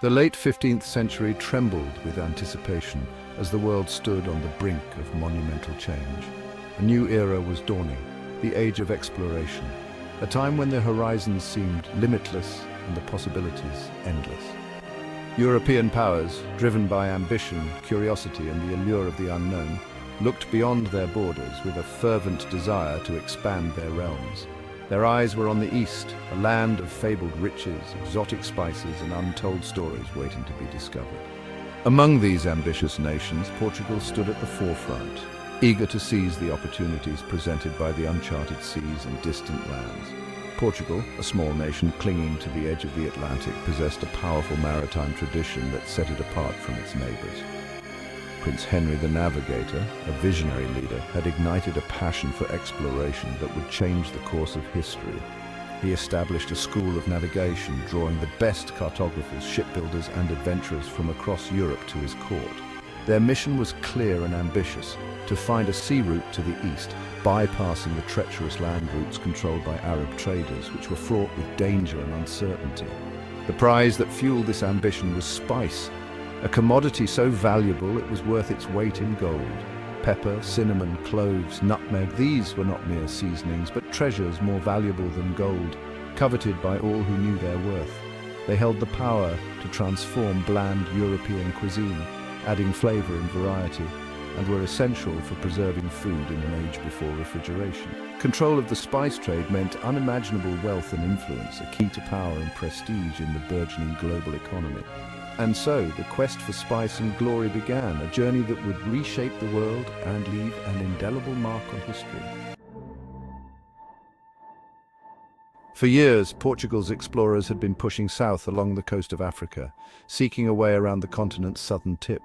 The late 15th century trembled with anticipation as the world stood on the brink of monumental change. A new era was dawning, the age of exploration, a time when the horizons seemed limitless and the possibilities endless. European powers, driven by ambition, curiosity, and the allure of the unknown, looked beyond their borders with a fervent desire to expand their realms. Their eyes were on the East, a land of fabled riches, exotic spices, and untold stories waiting to be discovered. Among these ambitious nations, Portugal stood at the forefront, eager to seize the opportunities presented by the uncharted seas and distant lands. Portugal, a small nation clinging to the edge of the Atlantic, possessed a powerful maritime tradition that set it apart from its neighbors. Prince Henry the Navigator, a visionary leader, had ignited a passion for exploration that would change the course of history. He established a school of navigation, drawing the best cartographers, shipbuilders, and adventurers from across Europe to his court. Their mission was clear and ambitious: to find a sea route to the east, bypassing the treacherous land routes controlled by Arab traders, which were fraught with danger and uncertainty. The prize that fueled this ambition was spice, a commodity so valuable it was worth its weight in gold. Pepper, cinnamon, cloves, nutmeg, these were not mere seasonings, but treasures more valuable than gold, coveted by all who knew their worth. They held the power to transform bland European cuisine, adding flavor and variety, and were essential for preserving food in an age before refrigeration. Control of the spice trade meant unimaginable wealth and influence, a key to power and prestige in the burgeoning global economy. And so, the quest for spice and glory began, a journey that would reshape the world and leave an indelible mark on history. For years, Portugal's explorers had been pushing south along the coast of Africa, seeking a way around the continent's southern tip.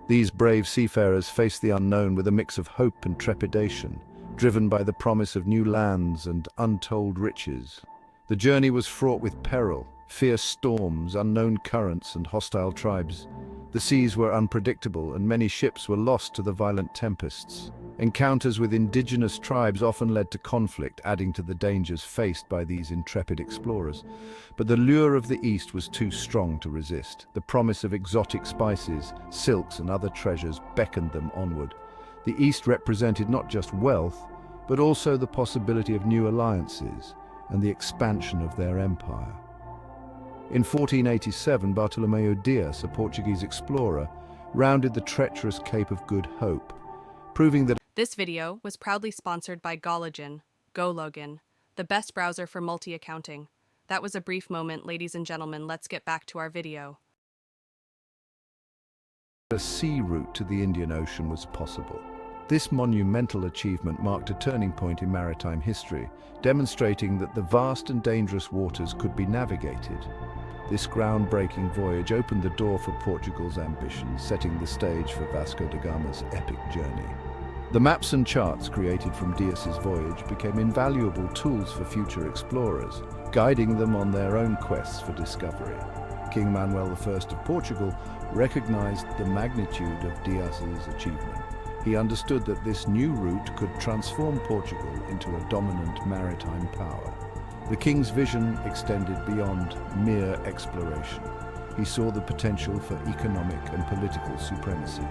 These brave seafarers faced the unknown with a mix of hope and trepidation, driven by the promise of new lands and untold riches. The journey was fraught with peril, fierce storms, unknown currents, and hostile tribes. The seas were unpredictable, and many ships were lost to the violent tempests. Encounters with indigenous tribes often led to conflict, adding to the dangers faced by these intrepid explorers. But the lure of the East was too strong to resist. The promise of exotic spices, silks, and other treasures beckoned them onward. The East represented not just wealth, but also the possibility of new alliances and the expansion of their empire. In 1487, Bartolomeu Dias, a Portuguese explorer, rounded the treacherous Cape of Good Hope, proving that This video was proudly sponsored by Gologin, the best browser for multi-accounting. That was a brief moment, ladies and gentlemen. Let's get back to our video. a sea route to the Indian Ocean was possible. This monumental achievement marked a turning point in maritime history, demonstrating that the vast and dangerous waters could be navigated. This groundbreaking voyage opened the door for Portugal's ambitions, setting the stage for Vasco da Gama's epic journey. The maps and charts created from Dias's voyage became invaluable tools for future explorers, guiding them on their own quests for discovery. King Manuel I of Portugal recognized the magnitude of Dias's achievement. He understood that this new route could transform Portugal into a dominant maritime power. The king's vision extended beyond mere exploration. He saw the potential for economic and political supremacy.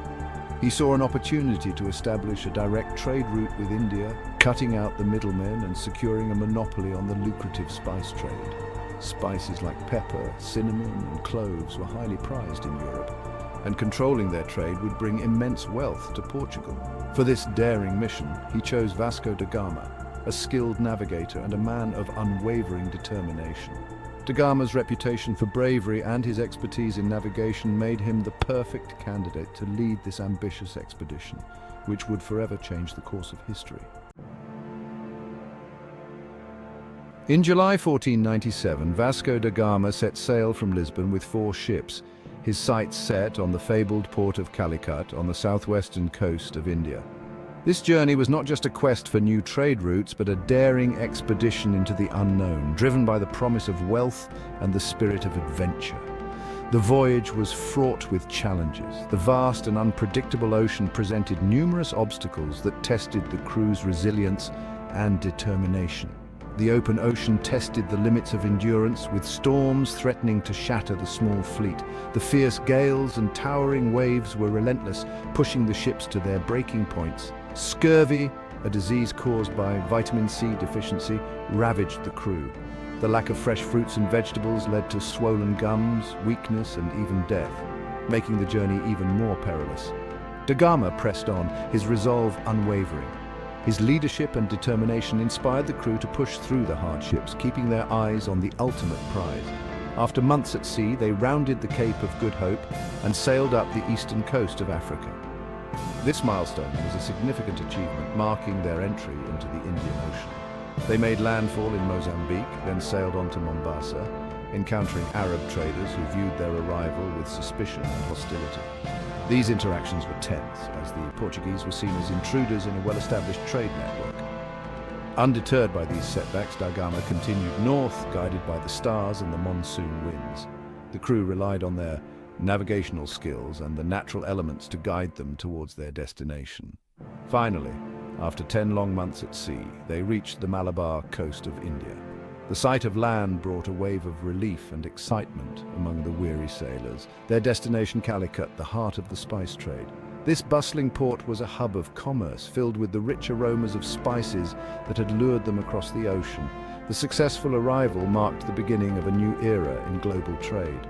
He saw an opportunity to establish a direct trade route with India, cutting out the middlemen and securing a monopoly on the lucrative spice trade. Spices like pepper, cinnamon, and cloves were highly prized in Europe, and controlling their trade would bring immense wealth to Portugal. For this daring mission, he chose Vasco da Gama, a skilled navigator and a man of unwavering determination. Da Gama's reputation for bravery and his expertise in navigation made him the perfect candidate to lead this ambitious expedition, which would forever change the course of history. In July 1497, Vasco da Gama set sail from Lisbon with 4 ships, his sights set on the fabled port of Calicut on the southwestern coast of India. This journey was not just a quest for new trade routes, but a daring expedition into the unknown, driven by the promise of wealth and the spirit of adventure. The voyage was fraught with challenges. The vast and unpredictable ocean presented numerous obstacles that tested the crew's resilience and determination. the open ocean tested the limits of endurance, with storms threatening to shatter the small fleet. The fierce gales and towering waves were relentless, pushing the ships to their breaking points. Scurvy, a disease caused by vitamin C deficiency, ravaged the crew. The lack of fresh fruits and vegetables led to swollen gums, weakness, and even death, making the journey even more perilous. Da Gama pressed on, his resolve unwavering. His leadership and determination inspired the crew to push through the hardships, keeping their eyes on the ultimate prize. After months at sea, they rounded the Cape of Good Hope and sailed up the eastern coast of Africa. This milestone was a significant achievement, marking their entry into the Indian Ocean. They made landfall in Mozambique, then sailed on to Mombasa, encountering Arab traders who viewed their arrival with suspicion and hostility. These interactions were tense, as the Portuguese were seen as intruders in a well-established trade network. Undeterred by these setbacks, Da Gama continued north, guided by the stars and the monsoon winds. The crew relied on their navigational skills and the natural elements to guide them towards their destination. Finally, after 10 long months at sea, they reached the Malabar coast of India. The sight of land brought a wave of relief and excitement among the weary sailors. Their destination, Calicut, the heart of the spice trade. This bustling port was a hub of commerce, filled with the rich aromas of spices that had lured them across the ocean. The successful arrival marked the beginning of a new era in global trade.